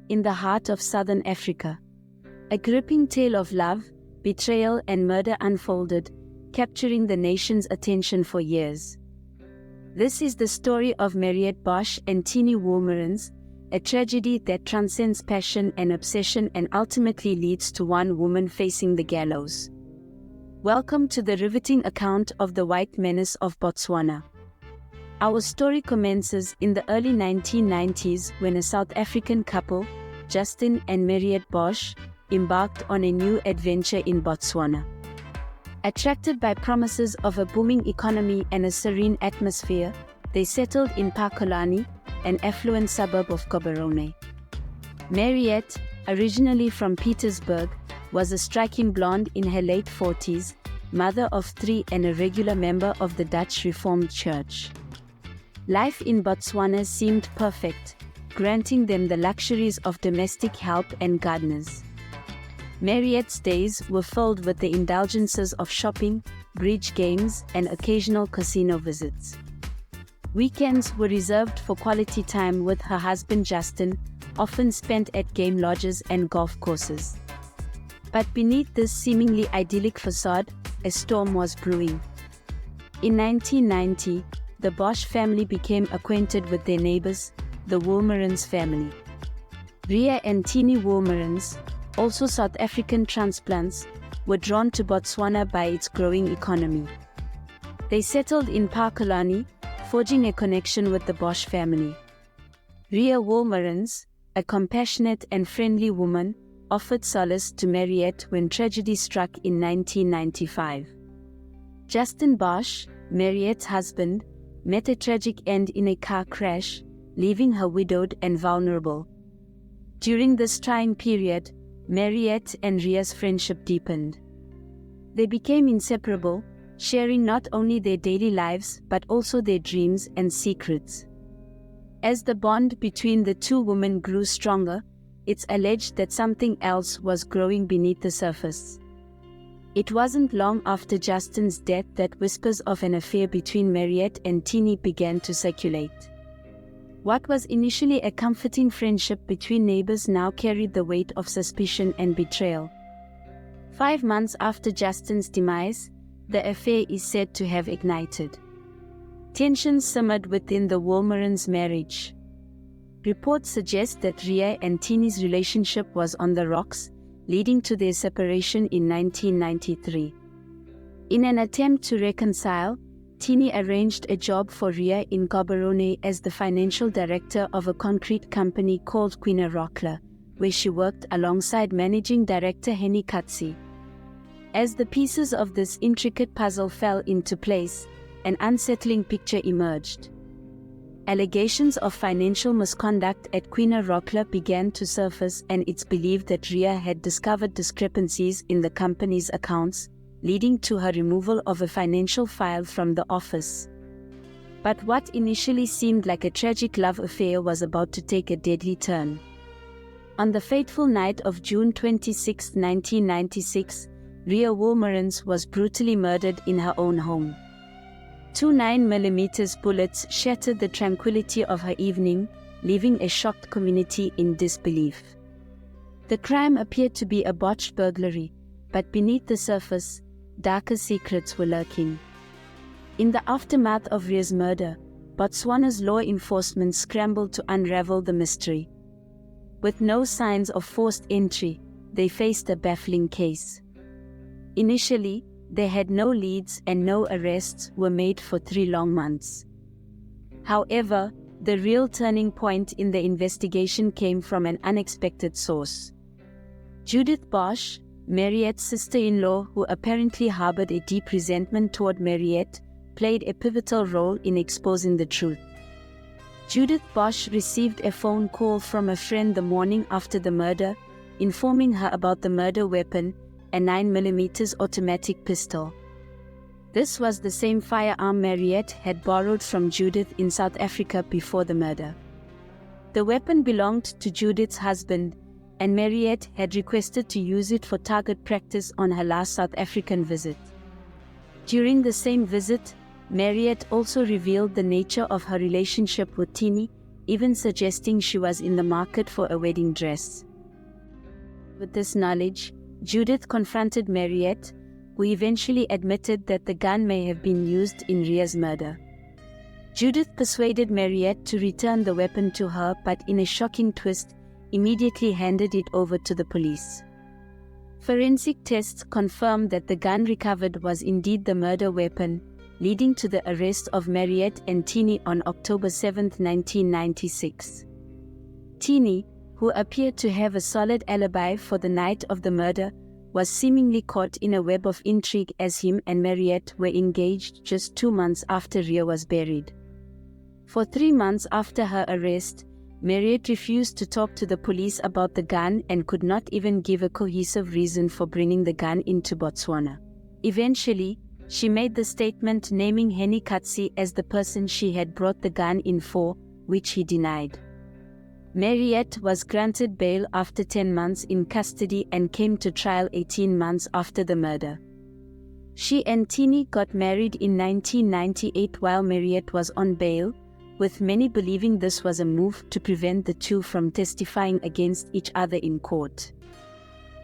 in the heart of southern Africa. A gripping tale of love, betrayal and murder unfolded, capturing the nation's attention for years. This is the story of Mariette Bosch and Tini Wolmarans, a tragedy that transcends passion and obsession and ultimately leads to one woman facing the gallows. Welcome to the riveting account of the White Menace of Botswana. Our story commences in the early 1990s when a South African couple, Justin and Mariette Bosch, embarked on a new adventure in Botswana. Attracted by promises of a booming economy and a serene atmosphere, they settled in Pakolani, an affluent suburb of Gaborone. Mariette, originally from Pietersburg, was a striking blonde in her late 40s, mother of 3 and a regular member of the Dutch Reformed Church. Life in Botswana seemed perfect, granting them the luxuries of domestic help and gardeners. Mariette's days were filled with the indulgences of shopping, bridge games, and occasional casino visits. Weekends were reserved for quality time with her husband Justin, often spent at game lodges and golf courses. But beneath this seemingly idyllic facade, a storm was brewing. In 1990, the Bosch family became acquainted with their neighbors, the Wolmarans family. Ria and Tini Wolmarans, also South African transplants, were drawn to Botswana by its growing economy. They settled in Pakolani, forging a connection with the Bosch family. Ria Wolmarans, a compassionate and friendly woman, offered solace to Mariette when tragedy struck in 1995. Justin Bosch, Mariette's husband, met a tragic end in a car crash, leaving her widowed and vulnerable. During this trying period, Mariette and Ria's friendship deepened. They became inseparable, sharing not only their daily lives but also their dreams and secrets. As the bond between the two women grew stronger, it's alleged that something else was growing beneath the surface. It wasn't long after Justin's death that whispers of an affair between Mariette and Tini began to circulate. What was initially a comforting friendship between neighbors now carried the weight of suspicion and betrayal. 5 months after Justin's demise, the affair is said to have ignited. Tensions simmered within the Wolmarans' marriage. Reports suggest that Ria and Tini's relationship was on the rocks, leading to their separation in 1993. In an attempt to reconcile, Tini arranged a job for Ria in Gaborone as the financial director of a concrete company called Quina Rockler, where she worked alongside managing director Henny Katsi. As the pieces of this intricate puzzle fell into place, an unsettling picture emerged. Allegations of financial misconduct at Quina Rockler began to surface, and it's believed that Ria had discovered discrepancies in the company's accounts, leading to her removal of a financial file from the office. But what initially seemed like a tragic love affair was about to take a deadly turn. On the fateful night of June 26, 1996, Ria Wolmarans was brutally murdered in her own home. 2 9mm bullets shattered the tranquility of her evening, leaving a shocked community in disbelief. The crime appeared to be a botched burglary, but beneath the surface, darker secrets were lurking. In the aftermath of Ria's murder, Botswana's law enforcement scrambled to unravel the mystery. With no signs of forced entry, they faced a baffling case. Initially, they had no leads and no arrests were made for 3 long months. However, the real turning point in the investigation came from an unexpected source. Judith Bosch, Mariette's sister-in-law, who apparently harbored a deep resentment toward Mariette, played a pivotal role in exposing the truth. Judith Bosch received a phone call from a friend the morning after the murder, informing her about the murder weapon, a 9mm automatic pistol. This was the same firearm Mariette had borrowed from Judith in South Africa before the murder. The weapon belonged to Judith's husband, and Mariette had requested to use it for target practice on her last South African visit. During the same visit, Mariette also revealed the nature of her relationship with Tini, even suggesting she was in the market for a wedding dress. With this knowledge, Judith confronted Mariette, who eventually admitted that the gun may have been used in Ria's murder. Judith persuaded Mariette to return the weapon to her, but in a shocking twist, immediately handed it over to the police. Forensic tests confirmed that the gun recovered was indeed the murder weapon, leading to the arrest of Mariette and Tini on October 7, 1996. Tini, who appeared to have a solid alibi for the night of the murder, was seemingly caught in a web of intrigue as him and Mariette were engaged just 2 months after Ria was buried. For 3 months after her arrest, Mariette refused to talk to the police about the gun and could not even give a cohesive reason for bringing the gun into Botswana. Eventually, she made the statement naming Henny Katsi as the person she had brought the gun in for, which he denied. Mariette was granted bail after 10 months in custody and came to trial 18 months after the murder. She and Tini got married in 1998 while Mariette was on bail, with many believing this was a move to prevent the two from testifying against each other in court.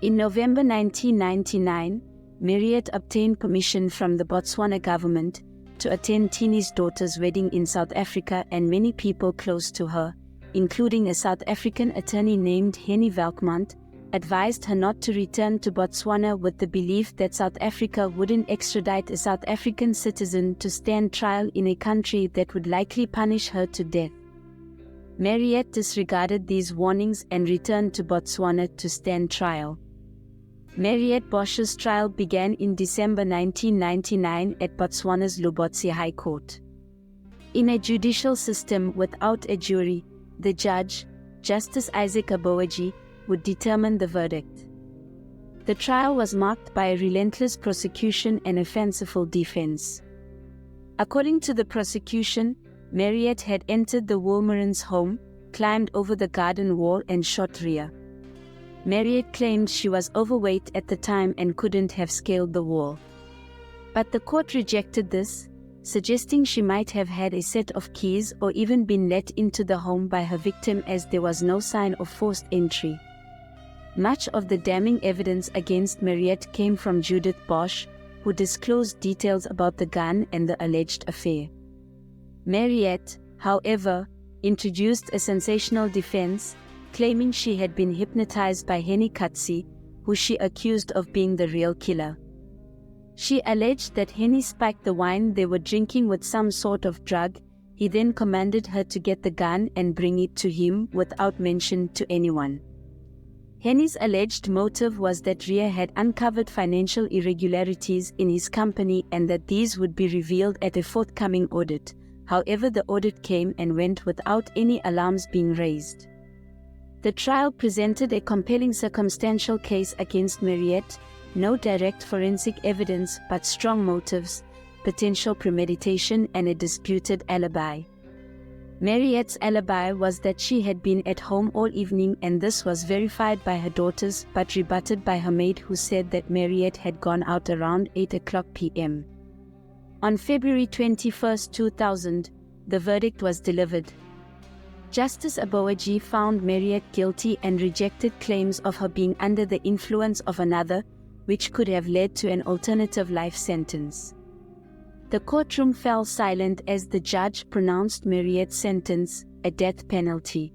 In November 1999, Mariette obtained permission from the Botswana government to attend Tini's daughter's wedding in South Africa, and many people close to her, including a South African attorney named Henny Valkmont, advised her not to return to Botswana with the belief that South Africa wouldn't extradite a South African citizen to stand trial in a country that would likely punish her to death. Mariette disregarded these warnings and returned to Botswana to stand trial. Mariette Bosch's trial began in December 1999 at Botswana's Lubotsi High Court. In a judicial system without a jury, the judge, Justice Isaac Aboaji, would determine the verdict. The trial was marked by a relentless prosecution and a fanciful defense. According to the prosecution, Mariette had entered the Wolmerans' home, climbed over the garden wall and shot Ria. Mariette claimed she was overweight at the time and couldn't have scaled the wall. But the court rejected this, suggesting she might have had a set of keys or even been let into the home by her victim, as there was no sign of forced entry. Much of the damning evidence against Mariette came from Judith Bosch, who disclosed details about the gun and the alleged affair. Mariette, however, introduced a sensational defense, claiming she had been hypnotized by Henny Katsi, who she accused of being the real killer. She alleged that Henny spiked the wine they were drinking with some sort of drug. He then commanded her to get the gun and bring it to him without mention to anyone. Henny's alleged motive was that Ria had uncovered financial irregularities in his company and that these would be revealed at a forthcoming audit. However, the audit came and went without any alarms being raised. The trial presented a compelling circumstantial case against Mariette, no direct forensic evidence but strong motives, potential premeditation and a disputed alibi. Mariette's alibi was that she had been at home all evening, and this was verified by her daughters but rebutted by her maid, who said that Mariette had gone out around 8:00 p.m. On February 21, 2000, the verdict was delivered. Justice Aboaji found Mariette guilty and rejected claims of her being under the influence of another, which could have led to an alternative life sentence. The courtroom fell silent as the judge pronounced Mariette's sentence, a death penalty.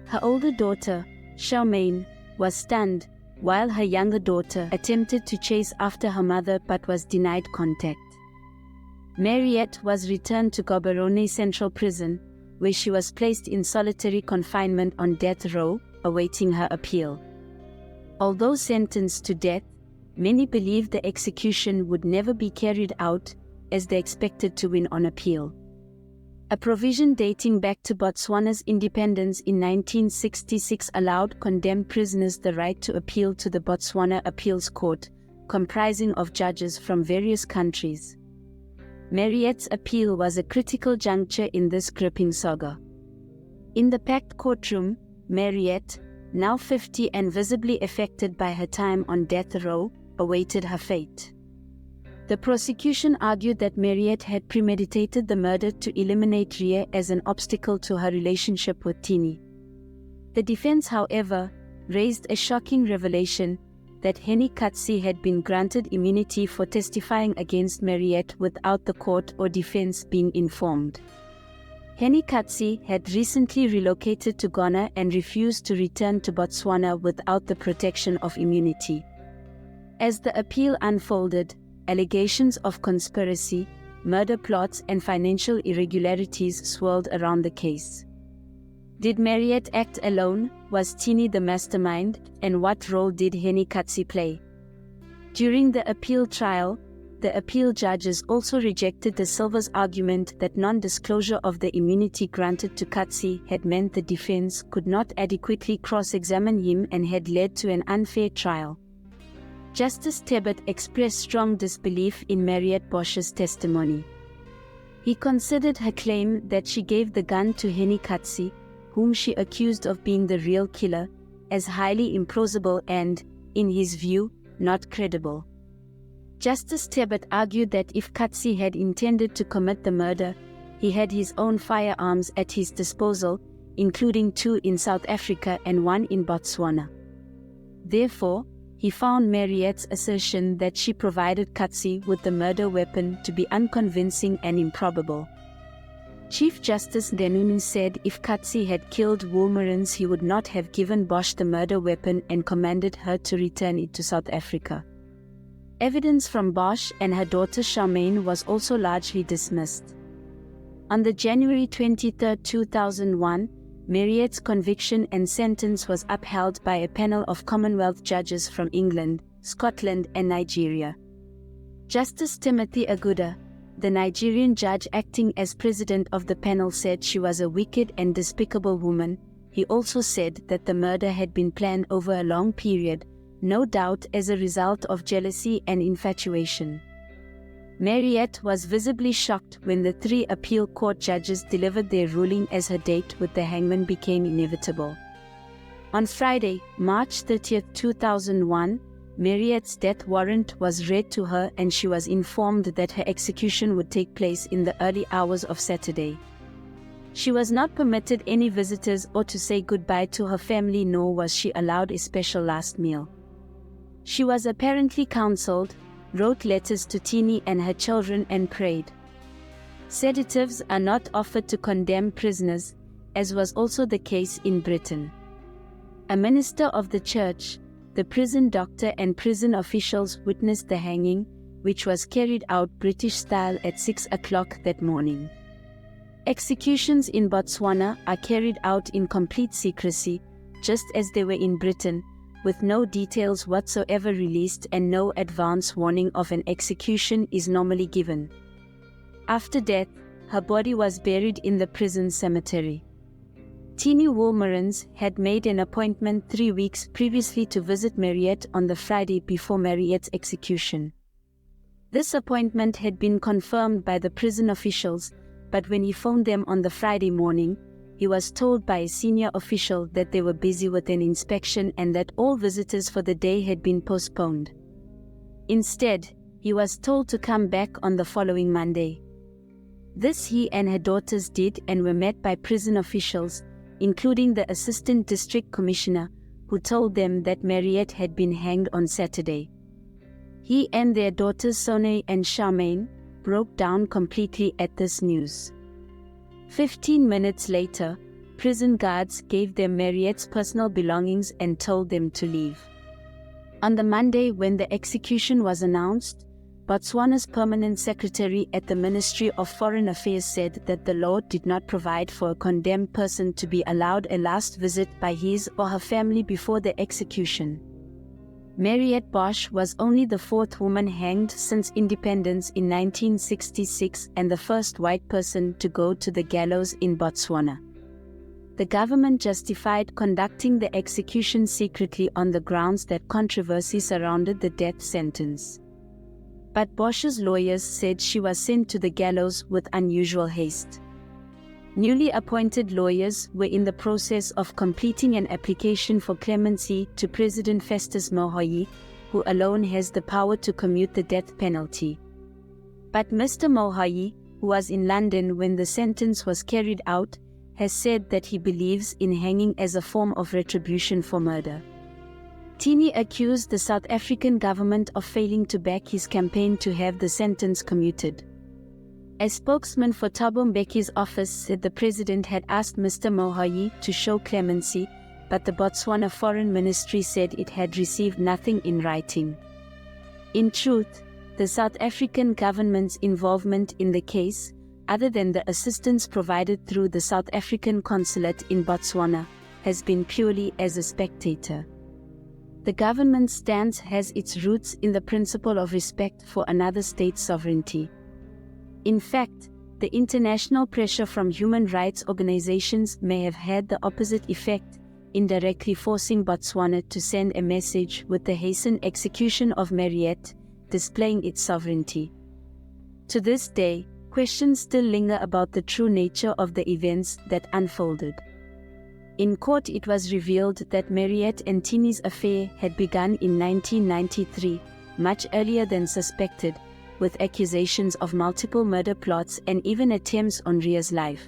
Her older daughter, Charmaine, was stunned, while her younger daughter attempted to chase after her mother but was denied contact. Mariette was returned to Gaborone Central Prison, where she was placed in solitary confinement on death row, awaiting her appeal. Although sentenced to death, many believed the execution would never be carried out, as they expected to win on appeal. A provision dating back to Botswana's independence in 1966 allowed condemned prisoners the right to appeal to the Botswana Appeals Court, comprising of judges from various countries. Mariette's appeal was a critical juncture in this gripping saga. In the packed courtroom, Mariette, now 50 and visibly affected by her time on death row, awaited her fate. The prosecution argued that Mariette had premeditated the murder to eliminate Ria as an obstacle to her relationship with Tini. The defense, however, raised a shocking revelation that Henny Katsi had been granted immunity for testifying against Mariette without the court or defense being informed. Henny Katsi had recently relocated to Ghana and refused to return to Botswana without the protection of immunity. As the appeal unfolded, allegations of conspiracy, murder plots and financial irregularities swirled around the case. Did Mariette act alone? Was Tini the mastermind? And what role did Henny Katsi play? During the appeal trial, the appeal judges also rejected da Silva's argument that non-disclosure of the immunity granted to Katsi had meant the defense could not adequately cross-examine him and had led to an unfair trial. Justice Tebet expressed strong disbelief in Mariette Bosch's testimony. He considered her claim that she gave the gun to Henny Katsi, whom she accused of being the real killer, as highly implausible and, in his view, not credible. Justice Tebet argued that if Katsi had intended to commit the murder, he had his own firearms at his disposal, including 2 in South Africa and 1 in Botswana. Therefore, he found Mariette's assertion that she provided Katsi with the murder weapon to be unconvincing and improbable. Chief Justice Denuni said if Katsi had killed Wolmerans, he would not have given Bosch the murder weapon and commanded her to return it to South Africa. Evidence from Bosch and her daughter Charmaine was also largely dismissed. On the January 23, 2001, Mariette's conviction and sentence was upheld by a panel of Commonwealth judges from England, Scotland and Nigeria. Justice Timothy Aguda, the Nigerian judge acting as president of the panel, said she was a wicked and despicable woman. He also said that the murder had been planned over a long period, no doubt as a result of jealousy and infatuation. Mariette was visibly shocked when the 3 appeal court judges delivered their ruling as her date with the hangman became inevitable. On Friday, March 30, 2001, Mariette's death warrant was read to her and she was informed that her execution would take place in the early hours of Saturday. She was not permitted any visitors or to say goodbye to her family, nor was she allowed a special last meal. She was apparently counseled, wrote letters to Tini and her children and prayed. Sedatives are not offered to condemn prisoners, as was also the case in Britain. A minister of the church, the prison doctor and prison officials witnessed the hanging, which was carried out British style at 6 o'clock that morning. Executions in Botswana are carried out in complete secrecy, just as they were in Britain, with no details whatsoever released and no advance warning of an execution is normally given. After death, her body was buried in the prison cemetery. Tini Wolmerans had made an appointment 3 weeks previously to visit Mariette on the Friday before Mariette's execution. This appointment had been confirmed by the prison officials, but when he phoned them on the Friday morning, he was told by a senior official that they were busy with an inspection and that all visitors for the day had been postponed. Instead, he was told to come back on the following Monday. This he and her daughters did and were met by prison officials, including the Assistant District Commissioner, who told them that Mariette had been hanged on Saturday. He and their daughters Sonia and Charmaine broke down completely at this news. 15 minutes later, prison guards gave them Mariette's personal belongings and told them to leave. On the Monday when the execution was announced, Botswana's permanent secretary at the Ministry of Foreign Affairs said that the law did not provide for a condemned person to be allowed a last visit by his or her family before the execution. Mariette Bosch was only the 4th woman hanged since independence in 1966 and the first white person to go to the gallows in Botswana. The government justified conducting the execution secretly on the grounds that controversy surrounded the death sentence. But Bosch's lawyers said she was sent to the gallows with unusual haste. Newly appointed lawyers were in the process of completing an application for clemency to President Festus Mohoyi, who alone has the power to commute the death penalty. But Mr. Mohayi, who was in London when the sentence was carried out, has said that he believes in hanging as a form of retribution for murder. Tini accused the South African government of failing to back his campaign to have the sentence commuted. A spokesman for Thabo Mbeki's office said the president had asked Mr. Mohayi to show clemency, but the Botswana Foreign Ministry said it had received nothing in writing. In truth, the South African government's involvement in the case, other than the assistance provided through the South African consulate in Botswana, has been purely as a spectator. The government's stance has its roots in the principle of respect for another state's sovereignty. In fact, the international pressure from human rights organizations may have had the opposite effect, indirectly forcing Botswana to send a message with the hastened execution of Mariette, displaying its sovereignty. To this day, questions still linger about the true nature of the events that unfolded. In court, it was revealed that Mariette and Tini's affair had begun in 1993, much earlier than suspected, with accusations of multiple murder plots and even attempts on Ria's life.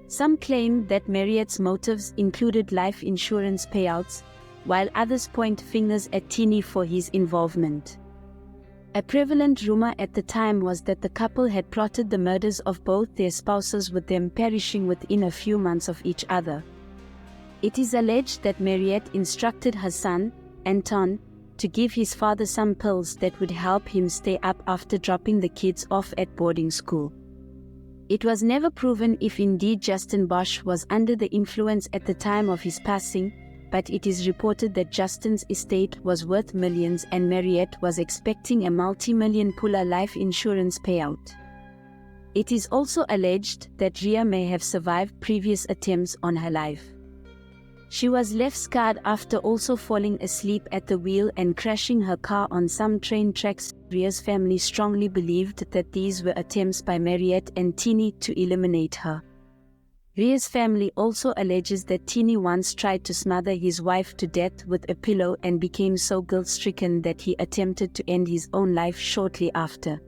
Some claim that Mariette's motives included life insurance payouts, while others point fingers at Tini for his involvement. A prevalent rumor at the time was that the couple had plotted the murders of both their spouses, with them perishing within a few months of each other. It is alleged that Mariette instructed her son, Anton, to give his father some pills that would help him stay up after dropping the kids off at boarding school. It was never proven if indeed Justin Bosch was under the influence at the time of his passing, but it is reported that Justin's estate was worth millions and Mariette was expecting a multi-million Pula life insurance payout. It is also alleged that Ria may have survived previous attempts on her life. She was left scarred after also falling asleep at the wheel and crashing her car on some train tracks. Ria's family strongly believed that these were attempts by Mariette and Tini to eliminate her. Ria's family also alleges that Tini once tried to smother his wife to death with a pillow and became so guilt-stricken that he attempted to end his own life shortly after.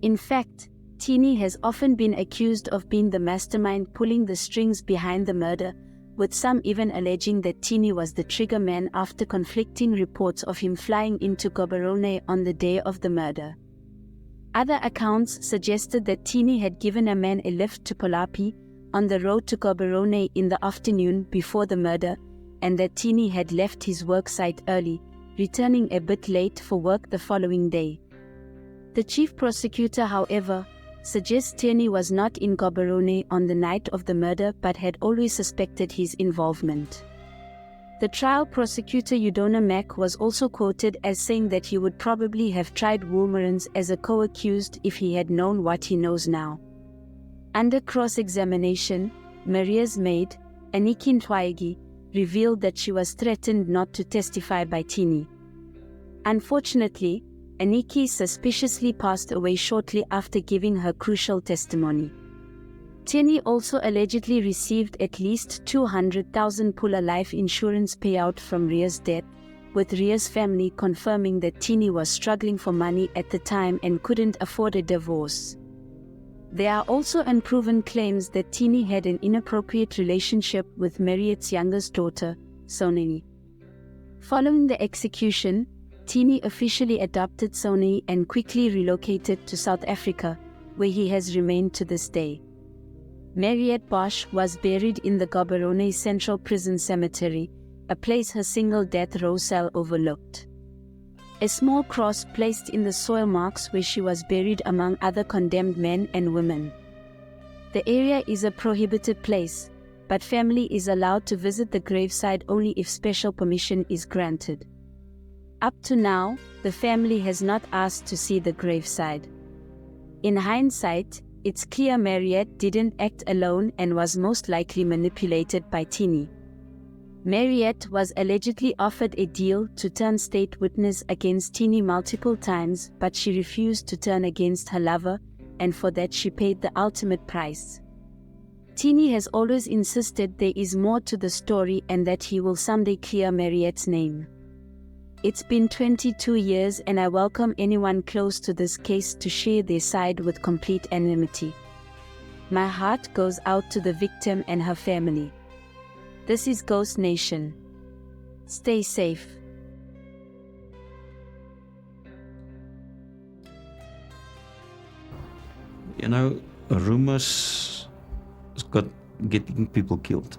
In fact, Tini has often been accused of being the mastermind pulling the strings behind the murder, with some even alleging that Tini was the trigger man after conflicting reports of him flying into Gaborone on the day of the murder. Other accounts suggested that Tini had given a man a lift to Polapi on the road to Gaborone in the afternoon before the murder, and that Tini had left his work site early, returning a bit late for work the following day. The chief prosecutor, however, suggests Tini was not in Gaborone on the night of the murder but had always suspected his involvement. The trial prosecutor Udona Mack was also quoted as saying that he would probably have tried Wolmerans as a co-accused if he had known what he knows now. Under cross-examination, Maria's maid, Aniki Ntwaegi, revealed that she was threatened not to testify by Tini. Unfortunately, Aniki suspiciously passed away shortly after giving her crucial testimony. Tini also allegedly received at least 200,000 Pula life insurance payout from Ria's death, with Ria's family confirming that Tini was struggling for money at the time and couldn't afford a divorce. There are also unproven claims that Tini had an inappropriate relationship with Mariette's youngest daughter, Sonei. Following the execution, Tini officially adopted Sonei and quickly relocated to South Africa, where he has remained to this day. Mariette Bosch was buried in the Gaborone Central Prison Cemetery, a place her single death row cell overlooked. A small cross placed in the soil marks where she was buried among other condemned men and women. The area is a prohibited place, but family is allowed to visit the graveside only if special permission is granted. Up to now, the family has not asked to see the graveside. In hindsight, it's clear Mariette didn't act alone and was most likely manipulated by Tini. Mariette was allegedly offered a deal to turn state witness against Tini multiple times, but she refused to turn against her lover, and for that she paid the ultimate price. Tini has always insisted there is more to the story and that he will someday clear Mariette's name. It's been 22 years and I welcome anyone close to this case to share their side with complete anonymity. My heart goes out to the victim and her family. This is Ghost Nation. Stay safe. Rumors got getting people killed.